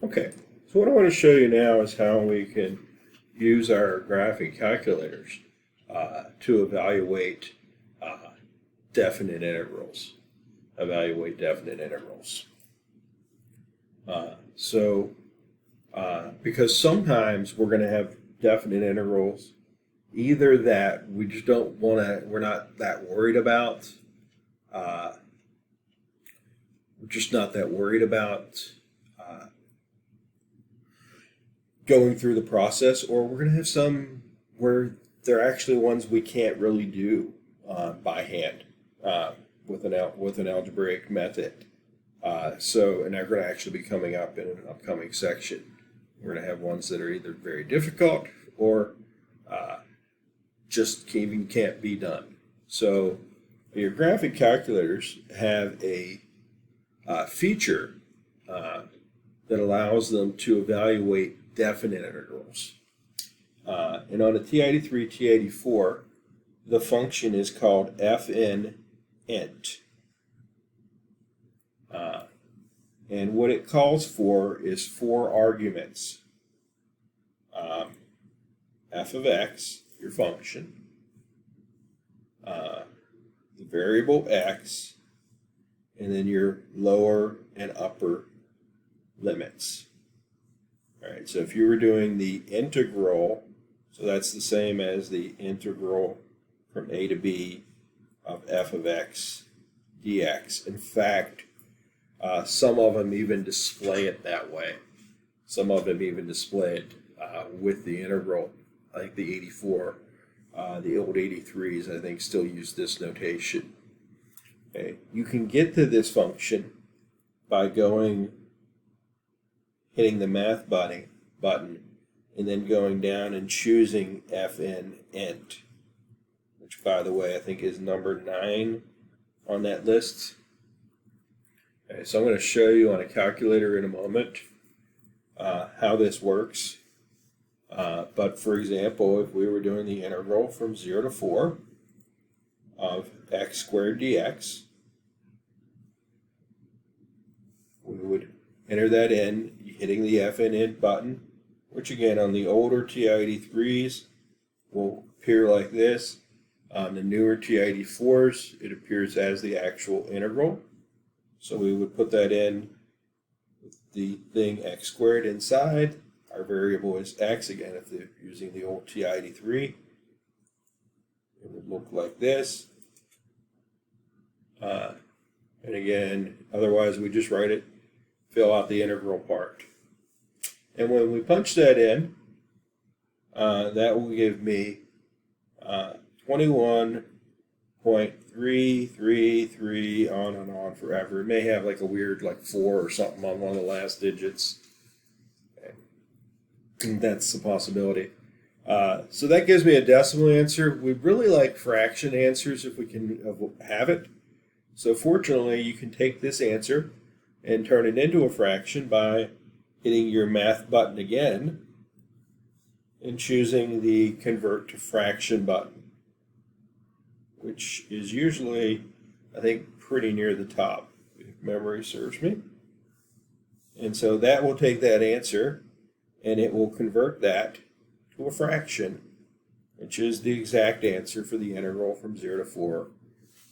Okay, so what I want to show you now is how we can use our graphing calculators to evaluate uh, definite integrals. Evaluate definite integrals. Because sometimes we're going to have definite integrals, either that we just don't want to, we're not that worried about, uh, we're just not that worried about uh, going through the process, or we're going to have some where they're actually ones we can't really do by hand with an algebraic method. And they're going to actually be coming up in an upcoming section. We're going to have ones that are either very difficult or just even can't be done. So your graphic calculators have a feature that allows them to evaluate definite integrals. And on a T83, T84, the function is called fnInt. And what it calls for is four arguments. F of x, your function, the variable x, and then your lower and upper limits. All right, so if you were doing the integral, so that's the same as the integral from a to b of f of x dx. In fact, some of them even display it that way. Some of them even display it with the integral, like the 84. The old 83s, I think, still use this notation. Okay. You can get to this function by hitting the math button, and then going down and choosing fnInt, which, by the way, I think is number 9 on that list. Okay, so I'm going to show you on a calculator in a moment how this works. But for example, if we were doing the integral from 0 to 4 of x squared dx, we would enter that in, hitting the fnInt button, which again on the older TI-83s will appear like this. On the newer TI-84s, it appears as the actual integral. So we would put that in with the thing x squared inside. Our variable is x. Again, if they're using the old TI-83, it would look like this. And again, otherwise we just write it, fill out the integral part. And when we punch that in, that will give me 21.333 on and on forever. It may have like a weird like 4 or something on one of the last digits. Okay. That's a possibility. So that gives me a decimal answer. We really like fraction answers if we can have it. So fortunately, you can take this answer and turn it into a fraction by hitting your math button again and choosing the convert to fraction button, which is usually, I think, pretty near the top, if memory serves me. And so that will take that answer and it will convert that to a fraction, which is the exact answer for the integral from 0 to 4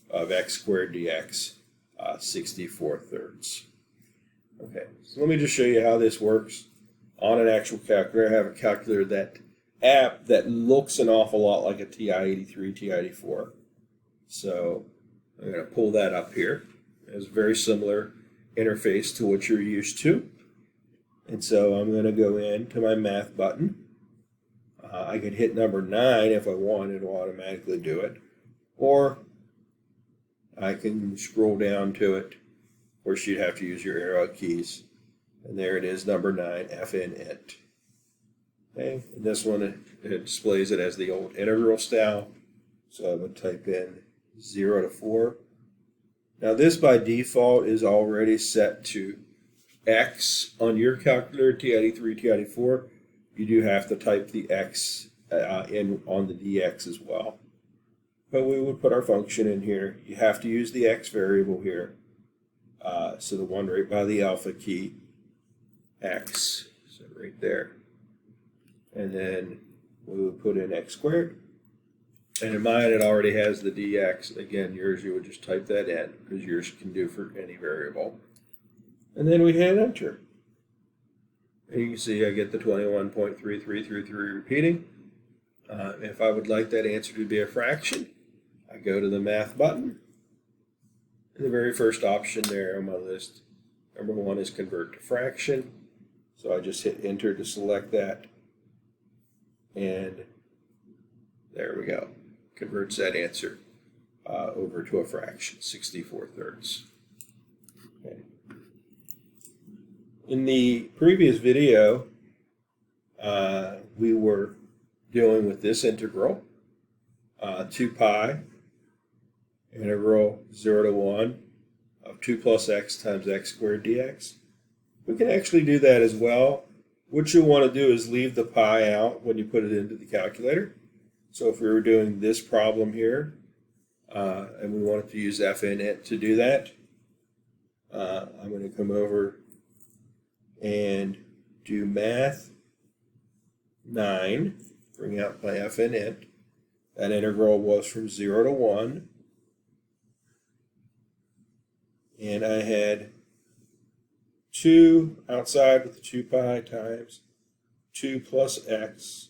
of x squared dx, 64/3. Okay, so let me just show you how this works on an actual calculator. I have a calculator that looks an awful lot like a TI-83, TI-84. So I'm going to pull that up here. It's a very similar interface to what you're used to. And so I'm going to go into my math button. I could hit number 9 if I wanted to automatically do it. Or I can scroll down to it. Of course, you'd have to use your arrow keys. And there it is, number 9, fnInt. Okay, and this one, it displays it as the old integral style. So I would type in 0 to 4. Now this by default is already set to x on your calculator, TI-83, TI-84. You do have to type the x in on the dx as well. But we would put our function in here. You have to use the x variable here. So the one right by the alpha key. x, so right there. And then we would put in x squared. And in mine, it already has the dx. Again, yours, you would just type that in, because yours can do for any variable. And then we hit enter. And you can see I get the 21.3333 repeating. If I would like that answer to be a fraction, I go to the math button. And the very first option there on my list, number 1, is convert to fraction. So I just hit enter to select that. And there we go. Converts that answer over to a fraction, 64 thirds. Okay. In the previous video, we were dealing with this integral, 2 pi integral 0 to 1 of 2 plus x times x squared dx. We can actually do that as well. What you want to do is leave the pi out when you put it into the calculator. So if we were doing this problem here, and we wanted to use fnInt to do that, I'm going to come over and do math 9, bring out my fnInt. That integral was from 0 to 1. And I had 2 outside with the 2 pi times 2 plus x.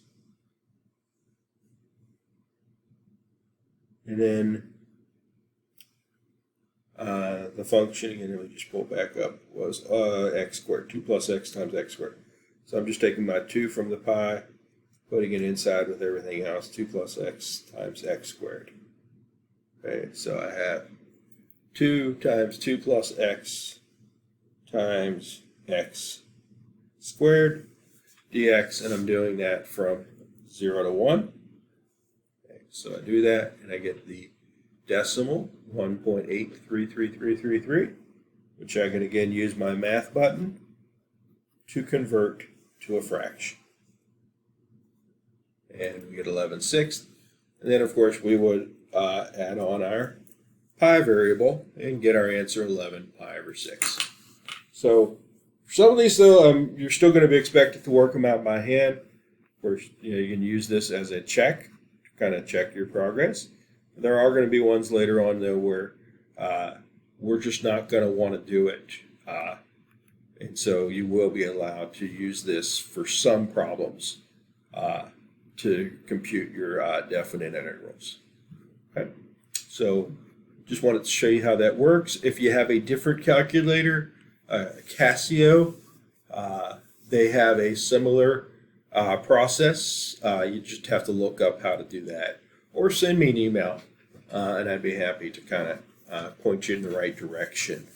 And then the function, again, let me just pull back up, was x squared, 2 plus x times x squared. So I'm just taking my 2 from the pi, putting it inside with everything else, 2 plus x times x squared. Okay, so I have 2 times 2 plus x times x squared dx, and I'm doing that from 0 to 1. Okay, so I do that, and I get the decimal 1.833333, which I can again use my math button to convert to a fraction. And we get 11/6. And then, of course, we would add on our pi variable and get our answer 11 pi over 6. So for some of these, though, you're still going to be expected to work them out by hand. Of course, you can use this as a check to kind of check your progress. There are going to be ones later on, though, where we're just not going to want to do it. And so you will be allowed to use this for some problems to compute your definite integrals. Okay, so just wanted to show you how that works. If you have a different calculator, Casio, they have a similar process. You just have to look up how to do that. Or send me an email, and I'd be happy to kind of point you in the right direction.